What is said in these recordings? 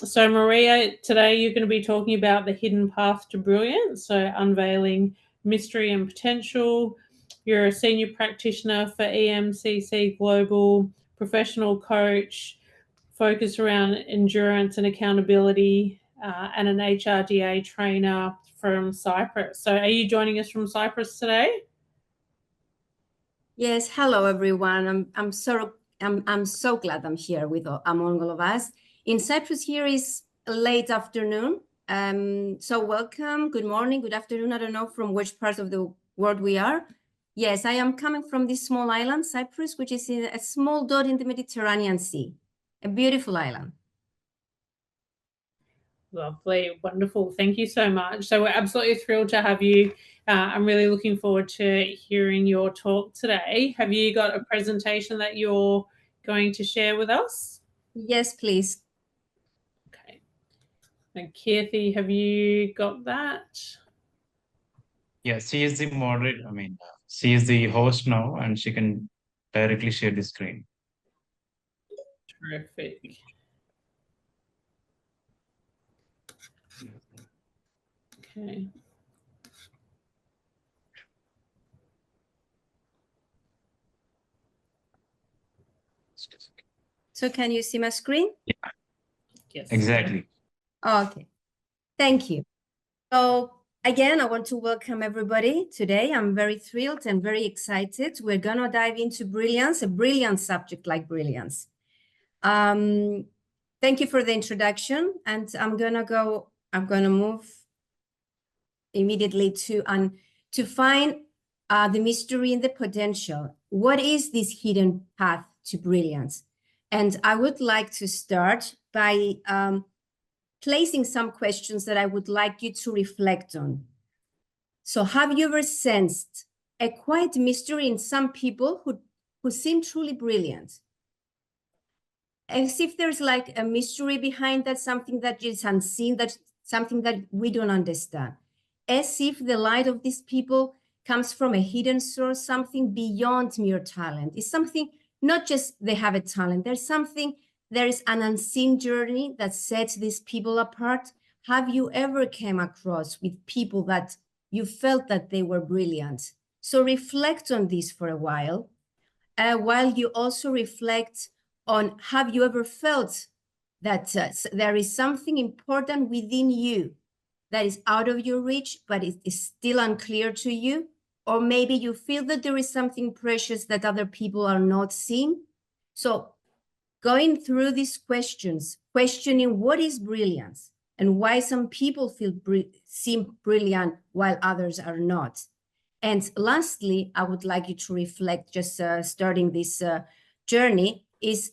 So Maria, today you're going to be talking about the hidden path to brilliance, so unveiling mystery and potential. You're a senior practitioner for EMCC Global, professional coach, focused around endurance and accountability, and an HRDA trainer from Cyprus. So are you joining us from Cyprus today? Yes, hello everyone. I'm so glad I'm here with among all of us. In Cyprus here is late afternoon. So welcome, good morning, good afternoon. I don't know from which part of the world we are. Yes, I am coming from this small island, Cyprus, which is in a small dot in the Mediterranean Sea, a beautiful island. Lovely, wonderful. Thank you so much. So we're absolutely thrilled to have you. I'm really looking forward to hearing your talk today. Have you got a presentation that you're going to share with us? Yes, please. Okay. And Kirthi, have you got that? Yes, she is the moderator. She is the host now, and she can directly share the screen. Terrific. Okay. So can you see my screen? Yeah. Yes. Exactly. Okay, thank you. So again, I want to welcome everybody today. I'm very thrilled and very excited. We're going to dive into brilliance, a brilliant subject like brilliance. Thank you for the introduction. And I'm going to move immediately to find the mystery and the potential. What is this hidden path to brilliance? And I would like to start by placing some questions that I would like you to reflect on. So have you ever sensed a quiet mystery in some people who seem truly brilliant? As if there's like a mystery behind that, something that is unseen, that's something that we don't understand. As if the light of these people comes from a hidden source, something beyond mere talent. It's something, not just they have a talent, there is an unseen journey that sets these people apart. Have you ever came across with people that you felt that they were brilliant? So reflect on this for a while you also reflect on, have you ever felt that there is something important within you that is out of your reach, but it is still unclear to you? Or maybe you feel that there is something precious that other people are not seeing. So going through these questions, questioning what is brilliance and why some people seem brilliant while others are not. And lastly, I would like you to reflect, just starting this journey, is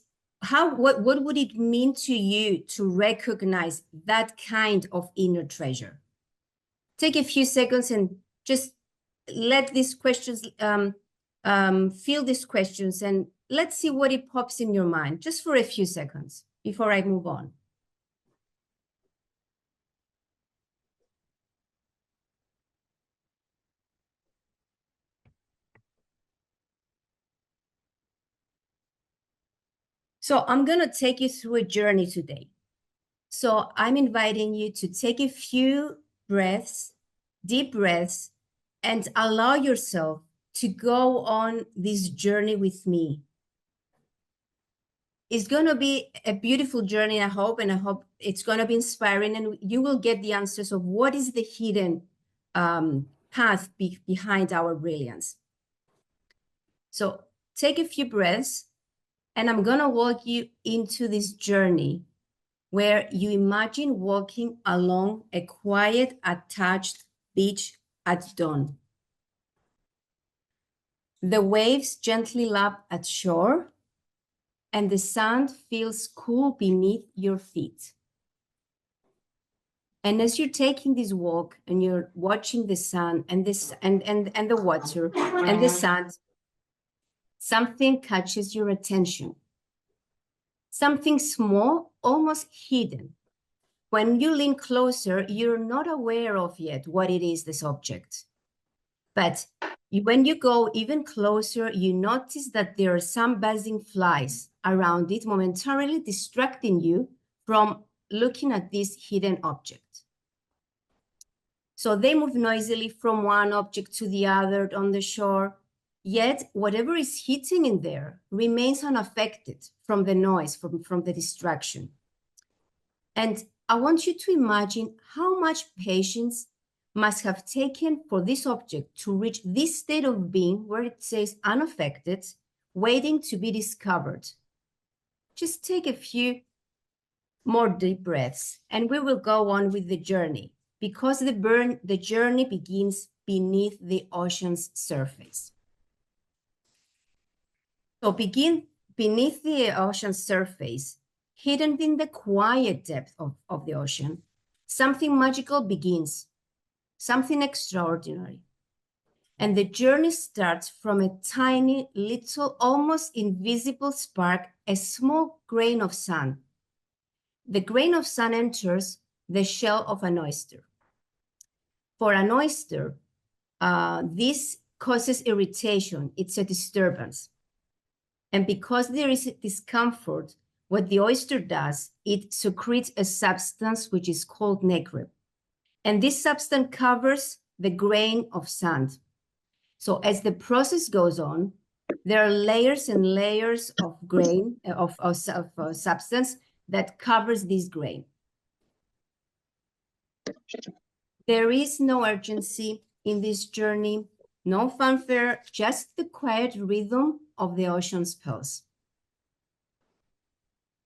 what would it mean to you to recognize that kind of inner treasure? Take a few seconds and just let these questions, feel these questions, and let's see what it pops in your mind, just for a few seconds before I move on. So I'm going to take you through a journey today. So I'm inviting you to take a few breaths, deep breaths, and allow yourself to go on this journey with me. It's going to be a beautiful journey, I hope, and I hope it's going to be inspiring, and you will get the answers of what is the hidden path behind our brilliance. So take a few breaths, and I'm going to walk you into this journey where you imagine walking along a quiet, attached beach at dawn. The waves gently lap at shore, and the sand feels cool beneath your feet. And as you're taking this walk and you're watching the sun and the water and the sand, something catches your attention. Something small, almost hidden. When you lean closer, you're not aware of yet what it is, this object. But when you go even closer, you notice that there are some buzzing flies around it, momentarily distracting you from looking at this hidden object. So they move noisily from one object to the other on the shore, yet whatever is hitting in there remains unaffected from the noise, from the distraction. And I want you to imagine how much patience must have taken for this object to reach this state of being where it says unaffected, waiting to be discovered. Just take a few more deep breaths and we will go on with the journey, because the journey begins beneath the ocean's surface. So begin beneath the ocean's surface, hidden in the quiet depth of the ocean, something magical begins, something extraordinary. And the journey starts from a tiny, little, almost invisible spark, a small grain of sand. The grain of sand enters the shell of an oyster. For an oyster, this causes irritation. It's a disturbance. And because there is a discomfort, what the oyster does, it secretes a substance which is called nacre. And this substance covers the grain of sand. So as the process goes on, there are layers and layers of grain, of substance that covers this grain. There is no urgency in this journey, no fanfare, just the quiet rhythm of the ocean's pulse.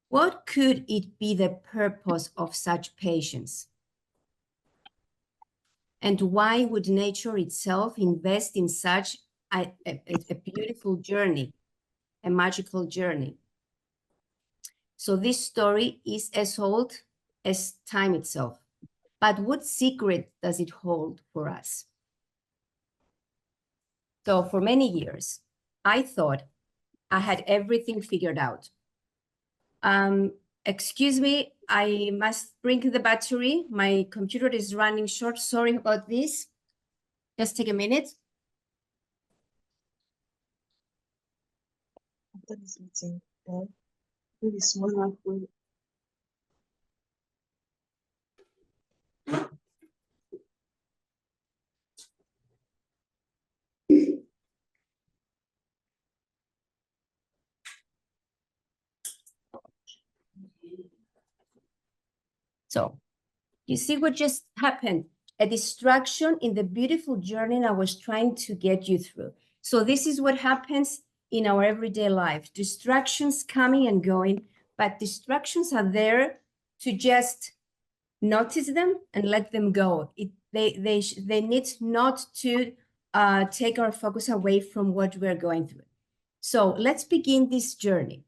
What could it be the purpose of such patience? And why would nature itself invest in such a beautiful journey, a magical journey? So this story is as old as time itself. But what secret does it hold for us? So for many years, I thought I had everything figured out. Excuse me, I must bring the battery. My computer is running short. Sorry about this. Just take a minute. After this meeting, maybe small halfway. So you see what just happened? A distraction in the beautiful journey I was trying to get you through. So this is what happens in our everyday life. Distractions coming and going, but distractions are there to just notice them and let them go. They need not to take our focus away from what we're going through. So let's begin this journey.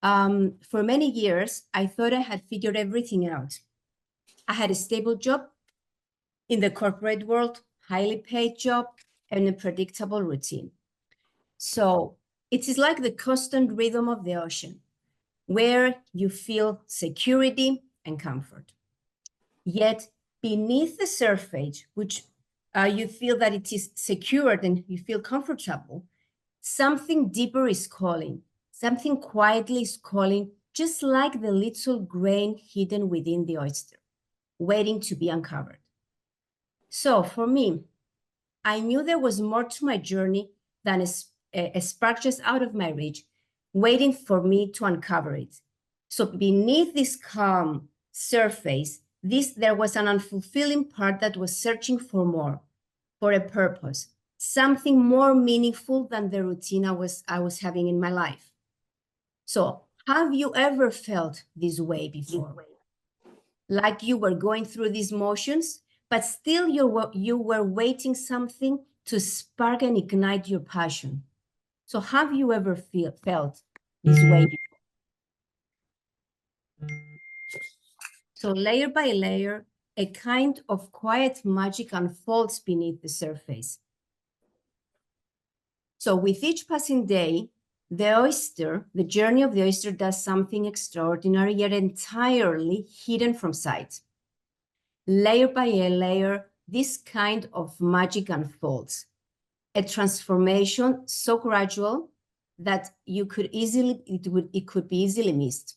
For many years, I thought I had figured everything out. I had a stable job in the corporate world, highly paid job, and a predictable routine. So it is like the constant rhythm of the ocean, where you feel security and comfort. Yet beneath the surface, which you feel that it is secured and you feel comfortable, something deeper is calling, something quietly is calling, just like the little grain hidden within the oyster, waiting to be uncovered. So for me, I knew there was more to my journey than a spark just out of my reach, waiting for me to uncover it. So beneath this calm surface, there was an unfulfilling part that was searching for more, for a purpose, something more meaningful than the routine I was having in my life. So have you ever felt this way before? Like you were going through these motions, but still you were waiting something to spark and ignite your passion. So have you ever felt this way before? So layer by layer, a kind of quiet magic unfolds beneath the surface. So with each passing day, the journey of the oyster does something extraordinary, yet entirely hidden from sight. Layer by layer, this kind of magic unfolds. A transformation so gradual that it could be easily missed.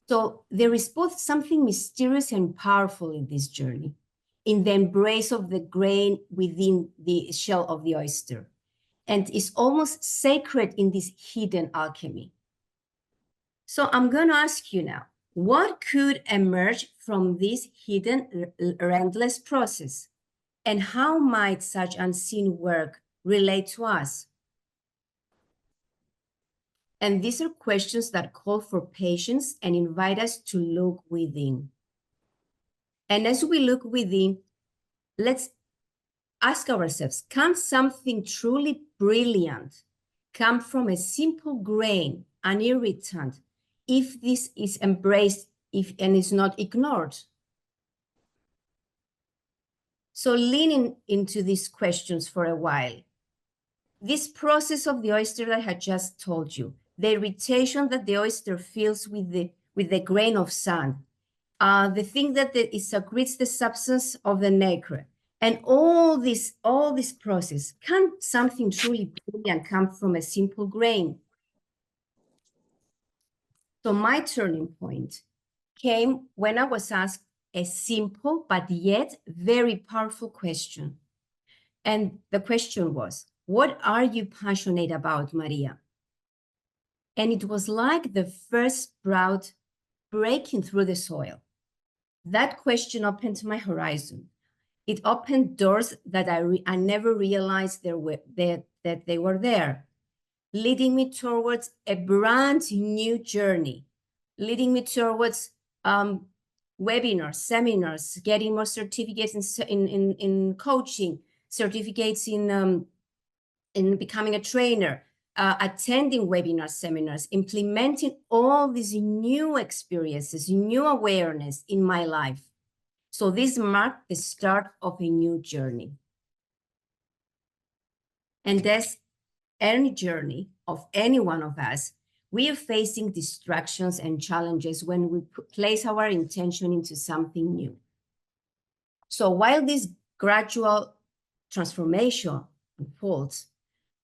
So there is both something mysterious and powerful in this journey, in the embrace of the grain within the shell of the oyster, and is almost sacred in this hidden alchemy. So I'm going to ask you now, what could emerge from this hidden, endless process? And how might such unseen work relate to us? And these are questions that call for patience and invite us to look within. And as we look within, let's ask ourselves, can something truly brilliant come from a simple grain, an irritant, if this is embraced and is not ignored? So leaning into these questions for a while, this process of the oyster that I had just told you, the irritation that the oyster feels with the grain of sand, the thing that it secretes the substance of the nacre, and all this process, can something truly brilliant come from a simple grain? So my turning point came when I was asked a simple but yet very powerful question. And the question was, what are you passionate about, Maria? And it was like the first sprout breaking through the soil. That question opened my horizon. It opened doors that I never realized that they were there, leading me towards a brand new journey, leading me towards webinars, seminars, getting more certificates in coaching, certificates in becoming a trainer, attending webinars, seminars, implementing all these new experiences, new awareness in my life. So this marked the start of a new journey. And as any journey of any one of us, we are facing distractions and challenges when we place our intention into something new. So while this gradual transformation unfolds,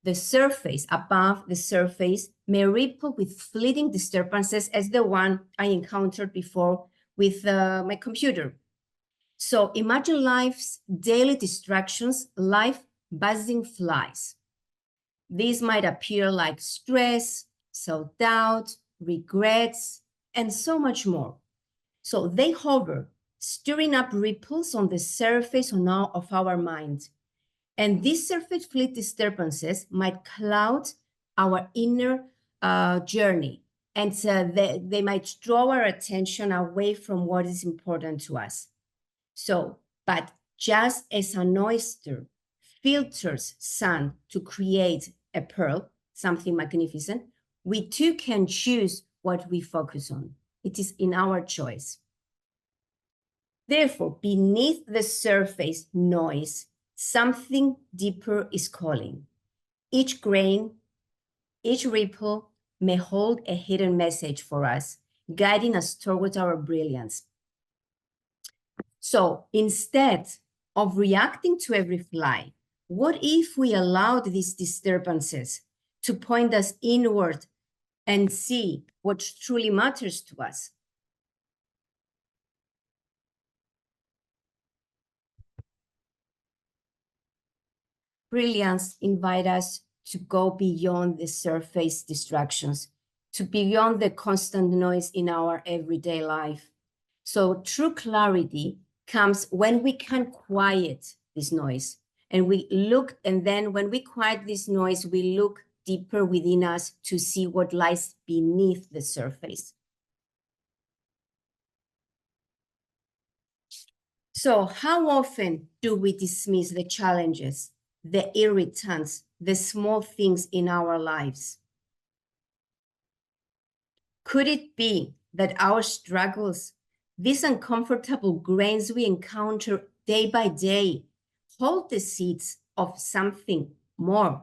the surface, above the surface, may ripple with fleeting disturbances as the one I encountered before with my computer. So imagine life's daily distractions, life buzzing flies. These might appear like stress, self-doubt, regrets, and so much more. So they hover, stirring up ripples on the surface of our mind. And these surface fleet disturbances might cloud our inner journey, and they might draw our attention away from what is important to us. So, but just as an oyster filters sand to create a pearl, something magnificent, we too can choose what we focus on. It is in our choice. Therefore, beneath the surface noise, something deeper is calling. Each grain, each ripple may hold a hidden message for us, guiding us towards our brilliance. So instead of reacting to every fly, what if we allowed these disturbances to point us inward and see what truly matters to us? Brilliance invites us to go beyond the surface distractions, to beyond the constant noise in our everyday life. So true clarity comes when we can quiet this noise. And then when we quiet this noise, we look deeper within us to see what lies beneath the surface. So how often do we dismiss the challenges, the irritants, the small things in our lives? Could it be that our struggles, these uncomfortable grains we encounter day by day, hold the seeds of something more?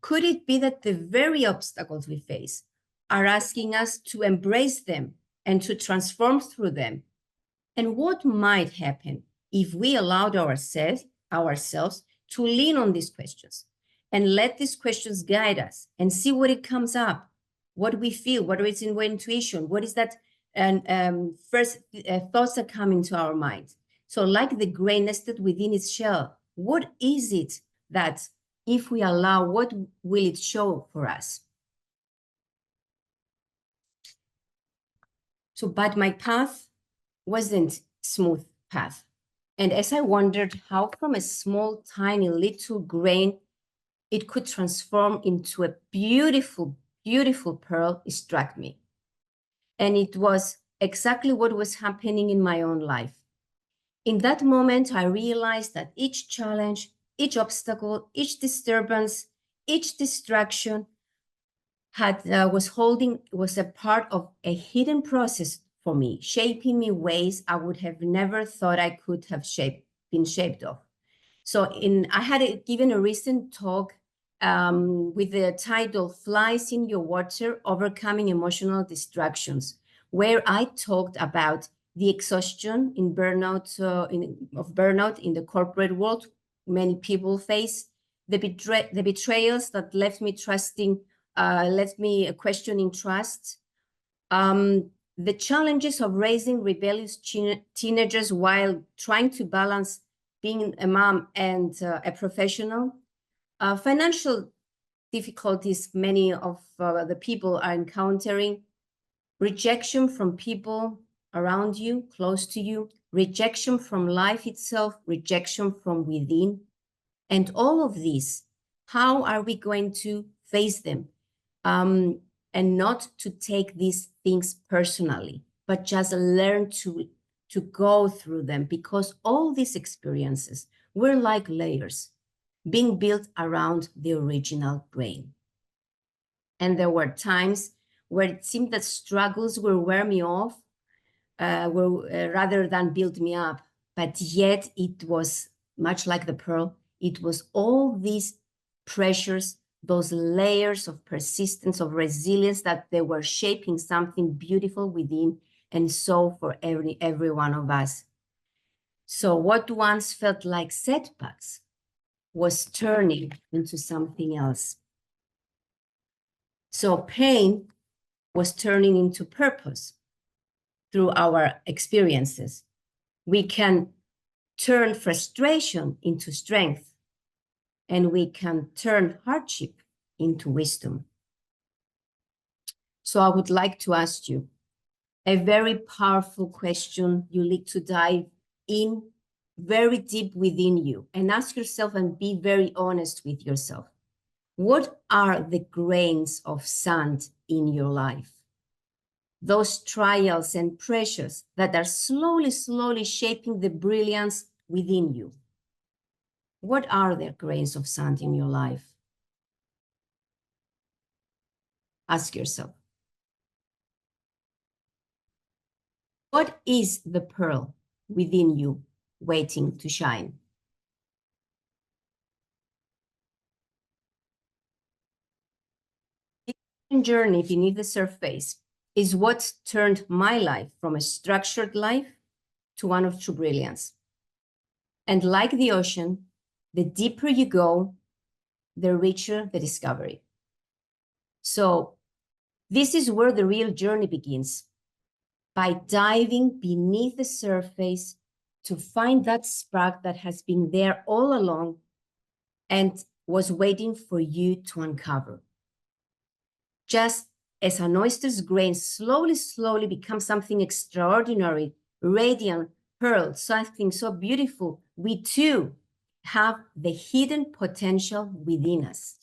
Could it be that the very obstacles we face are asking us to embrace them and to transform through them? And what might happen if we allowed ourselves to lean on these questions and let these questions guide us and see what it comes up, what we feel, what is in our intuition, what is that first thoughts that come into our mind. So like the grain nested within its shell, what is it that if we allow, what will it show for us? So, but my path wasn't smooth path. And as I wondered how from a small, tiny little grain, it could transform into a beautiful, beautiful pearl, it struck me. And it was exactly what was happening in my own life. In that moment, I realized that each challenge, each obstacle, each disturbance, each distraction was a part of a hidden process for me, shaping me ways I would have never thought I could have been shaped of. So I had given a recent talk with the title Flies in Your Water, Overcoming Emotional Distractions, where I talked about the exhaustion in burnout, of burnout in the corporate world many people face, the betrayals that left me questioning trust, the challenges of raising rebellious teenagers while trying to balance being a mom and a professional, financial difficulties many of the people are encountering, rejection from people around you, close to you, rejection from life itself, rejection from within. And all of these, how are we going to face them? And not to take these things personally, but just learn to go through them, because all these experiences were like layers being built around the original grain. And there were times where it seemed that struggles will wear me off rather than build me up. But yet it was much like the pearl. It was all these pressures, those layers of persistence, of resilience, that they were shaping something beautiful within, and so for every one of us. So what once felt like setbacks was turning into something else. So pain was turning into purpose through our experiences. We can turn frustration into strength, and we can turn hardship into wisdom. So I would like to ask you a very powerful question. You need to dive in very deep within you and ask yourself and be very honest with yourself. What are the grains of sand in your life? Those trials and pressures that are slowly, slowly shaping the brilliance within you. What are the grains of sand in your life? Ask yourself. What is the pearl within you waiting to shine? This journey beneath the surface is what turned my life from a structured life to one of true brilliance. And like the ocean, the deeper you go, the richer the discovery. So this is where the real journey begins, by diving beneath the surface to find that spark that has been there all along and was waiting for you to uncover. Just as an oyster's grain slowly, slowly becomes something extraordinary, radiant, pearl, something so beautiful, we too have the hidden potential within us.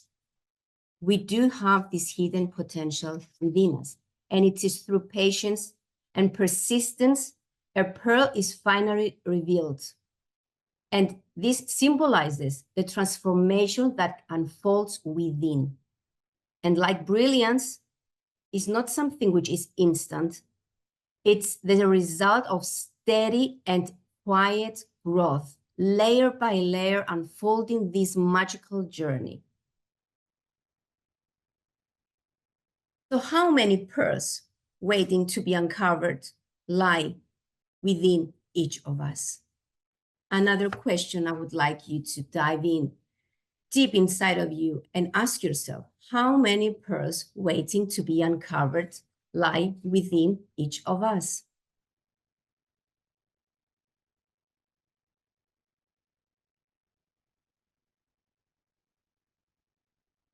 We do have this hidden potential within us, and it is through patience and persistence a pearl is finally revealed. And this symbolizes the transformation that unfolds within. And like brilliance is not something which is instant. It's the result of steady and quiet growth, layer by layer, unfolding this magical journey. So how many pearls waiting to be uncovered lie within each of us? Another question I would like you to dive in. deep inside of you and ask yourself, how many pearls waiting to be uncovered lie within each of us?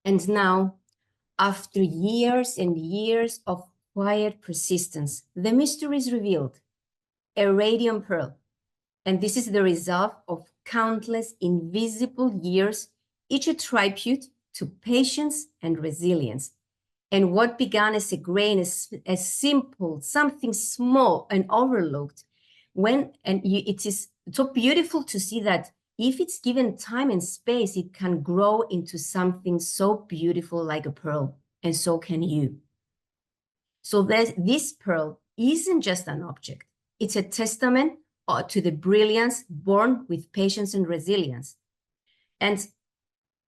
And now, after years and years of quiet persistence, the mystery is revealed, a radiant pearl. And this is the result of countless invisible years, each a tribute to patience and resilience. And what began as a grain, as simple, something small and overlooked, it is so beautiful to see that if it's given time and space, it can grow into something so beautiful like a pearl, and so can you. So this pearl isn't just an object. It's a testament to the brilliance born with patience and resilience. And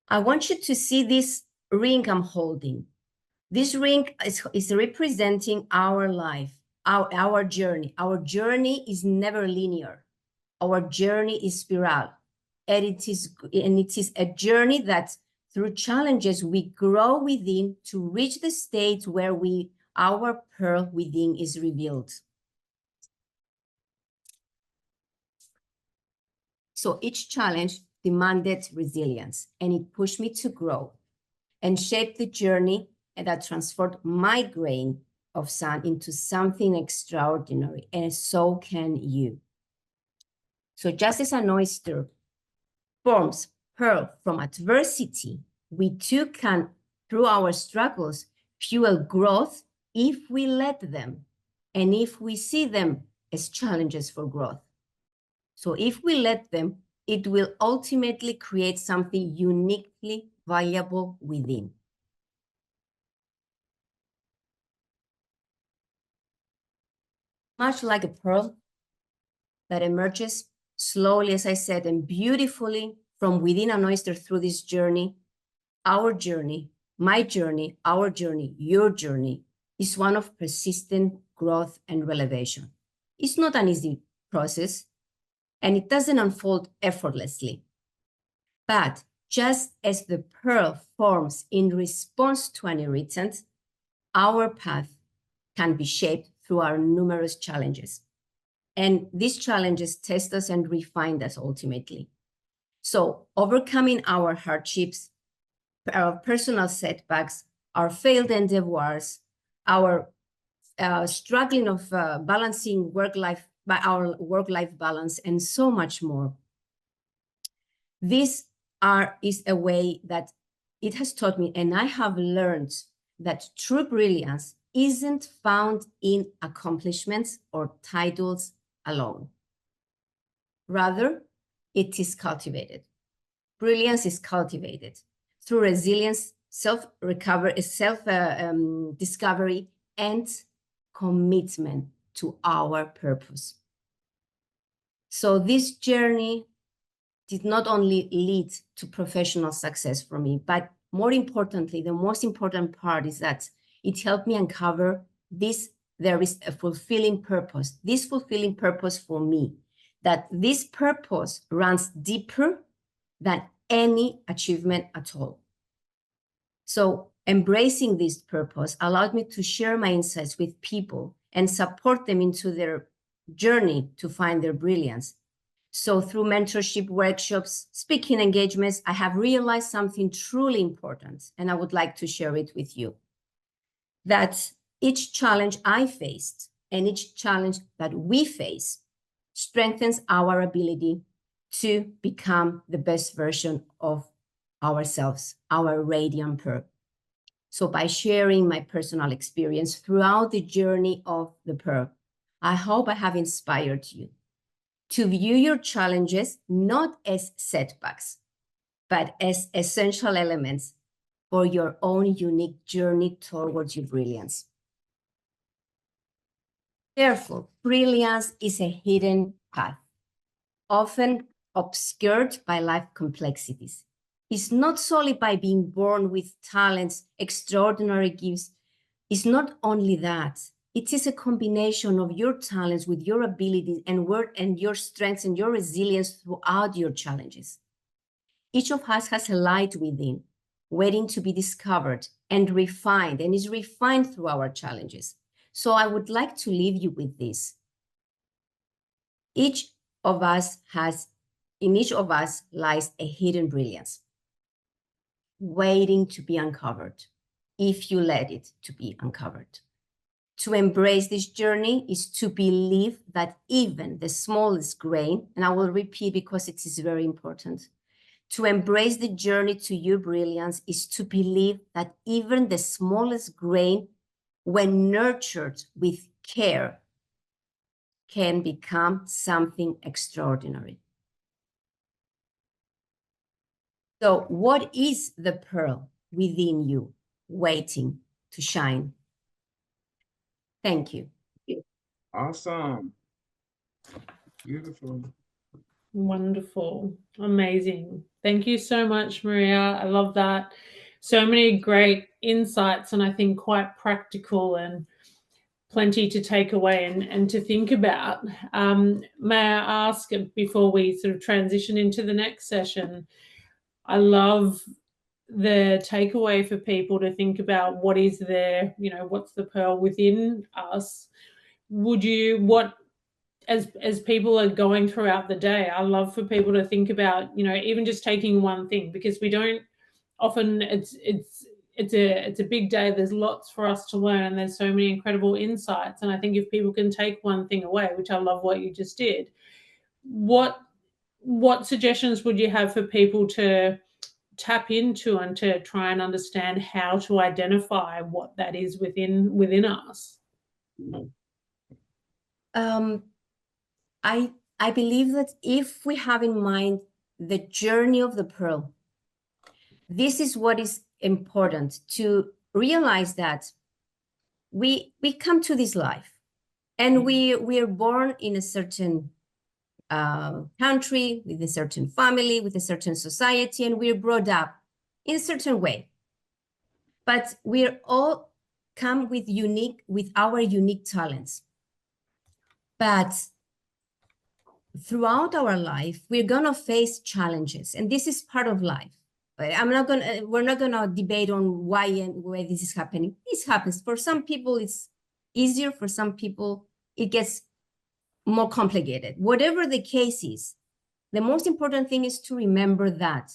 I want you to see this ring I'm holding. This ring is representing our life, our journey. Our journey is never linear. Our journey is spiral. And it is a journey that through challenges we grow within to reach the state where our pearl within is revealed. So each challenge demanded resilience, and it pushed me to grow and shape the journey that transformed my grain of sand into something extraordinary, and so can you. So just as an oyster forms pearl from adversity, we too can, through our struggles, fuel growth if we let them, and if we see them as challenges for growth. So if we let them, it will ultimately create something uniquely valuable within. Much like a pearl that emerges slowly, as I said, and beautifully from within an oyster through this journey, our journey, my journey, our journey, your journey, is one of persistent growth and revelation. It's not an easy process, and it doesn't unfold effortlessly. But just as the pearl forms in response to an irritant, our path can be shaped through our numerous challenges. And these challenges test us and refine us ultimately. So overcoming our hardships, our personal setbacks, our failed endeavors, our struggling of balancing our work-life balance, and so much more. This is a way that it has taught me, and I have learned that true brilliance isn't found in accomplishments or titles alone. Rather, it is cultivated. Brilliance is cultivated through resilience, self-discovery, and commitment to our purpose. So this journey did not only lead to professional success for me, but more importantly, the most important part is that it helped me uncover there is a fulfilling purpose, this fulfilling purpose for me, that this purpose runs deeper than any achievement at all. So embracing this purpose allowed me to share my insights with people and support them into their journey to find their brilliance. So through mentorship workshops, speaking engagements, I have realized something truly important, and I would like to share it with you. That each challenge I faced and each challenge that we face strengthens our ability to become the best version of ourselves, our radiant pearl. So by sharing my personal experience throughout the journey of the pearl, I hope I have inspired you to view your challenges not as setbacks, but as essential elements for your own unique journey towards your brilliance. Therefore, brilliance is a hidden path, often obscured by life complexities. It's not solely by being born with talents, extraordinary gifts. It's not only that. It is a combination of your talents with your abilities and your strengths and your resilience throughout your challenges. Each of us has a light within, waiting to be discovered and refined, and is refined through our challenges. So I would like to leave you with this. In each of us lies a hidden brilliance, waiting to be uncovered, if you let it to be uncovered. To embrace this journey is to believe that even the smallest grain, and I will repeat because it is very important, to embrace the journey to your brilliance is to believe that even the smallest grain, when nurtured with care, can become something extraordinary. So what is the pearl within you waiting to shine? Thank you. Awesome. Beautiful. Wonderful. Amazing. Thank you so much, Maria. I love that. So many great insights, and I think quite practical and plenty to take away and to think about. May I ask, before we sort of transition into the next session, I love the takeaway for people to think about what is there, what's the pearl within us. As people are going throughout the day, I love for people to think about, even just taking one thing, because we don't often, it's a big day. There's lots for us to learn, and there's so many incredible insights. And I think if people can take one thing away, which I love what you just did, what suggestions would you have for people to tap into and to try and understand how to identify what that is within us? I believe that if we have in mind the journey of the pearl, this is what is important, to realize that we come to this life, and we are born in a certain country, with a certain family, with a certain society, and we're brought up in a certain way. But we're all come with our unique talents. But throughout our life, we're gonna face challenges, and this is part of life. We're not gonna debate on why and why this is happening. This happens. For some people, it's easier. For some people, it gets more complicated. Whatever the case is, the most important thing is to remember that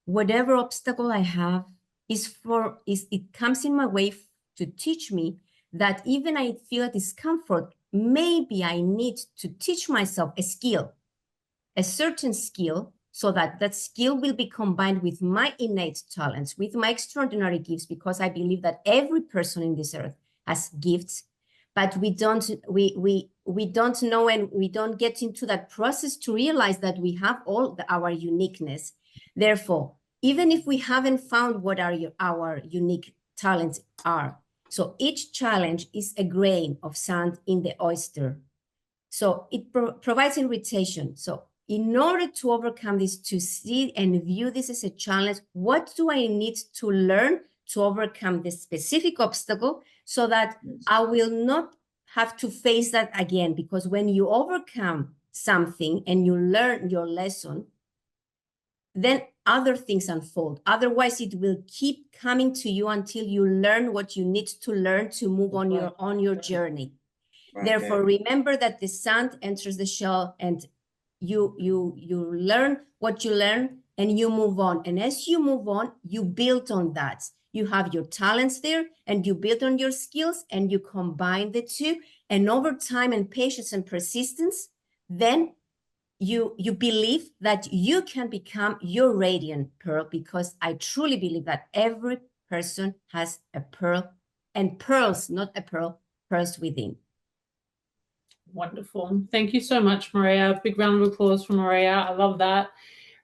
whatever obstacle I have it comes in my way to teach me that even I feel a discomfort, maybe I need to teach myself a skill, a certain skill, so that that skill will be combined with my innate talents, with my extraordinary gifts, because I believe that every person in this earth has gifts, but we don't know, and we don't get into that process to realize that we have all our uniqueness. Therefore, even if we haven't found what our unique talents are, so each challenge is a grain of sand in the oyster. So it provides invitation. So in order to overcome this, to see and view this as a challenge, what do I need to learn to overcome this specific obstacle, so that I will not have to face that again? Because when you overcome something and you learn your lesson, then other things unfold. Otherwise, it will keep coming to you until you learn what you need to learn to move on your journey. Right. Therefore, remember that the sand enters the shell, and you learn what you learn, and you move on. And as you move on, you build on that. You have your talents there, and you build on your skills, and you combine the two. And over time and patience and persistence, then you believe that you can become your radiant pearl, because I truly believe that every person has a pearl, and pearls, not a pearl, pearls within. Wonderful. Thank you so much, Maria. Big round of applause for Maria. I love that.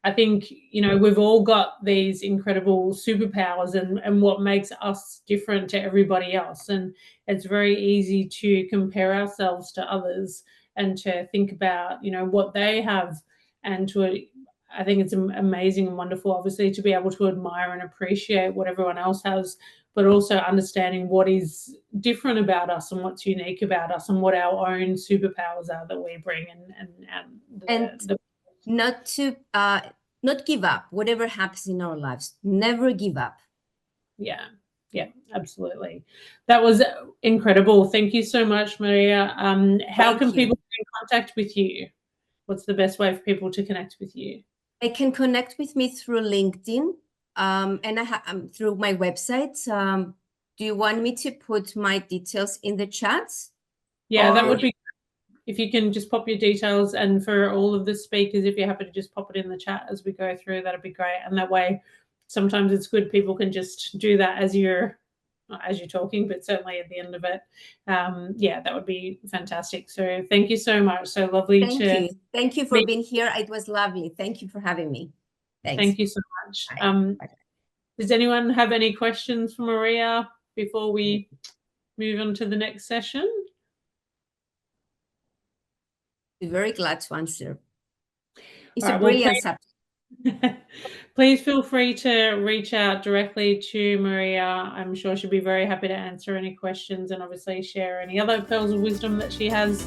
I think, we've all got these incredible superpowers, and what makes us different to everybody else. And it's very easy to compare ourselves to others and to think about, what they have. And I think it's amazing and wonderful, obviously, to be able to admire and appreciate what everyone else has, but also understanding what is different about us and what's unique about us, and what our own superpowers are that we bring. Not to not give up, whatever happens in our lives, never give up. Yeah, absolutely. That was incredible. Thank you so much, Maria. How Thank can you. people get in contact with you? What's the best way for people to connect with you? They can connect with me through LinkedIn, and through my website. Do you want me to put my details in the chat? Yeah, that Or- would be if you can just pop your details, and for all of the speakers, if you're happy to just pop it in the chat as we go through, that'd be great. And that way, sometimes it's good people can just do that as you're talking, but certainly at the end of it. Yeah, that would be fantastic. So thank you so much. So lovely Thank you for being here. It was lovely. Thank you for having me. Thanks. Thank you so much. Bye. Does anyone have any questions for Maria before we move on to the next session? Be very glad to answer. It's All a right, well, brilliant subject. please feel free to reach out directly to Maria. I'm sure she'll be very happy to answer any questions and obviously share any other pearls of wisdom that she has.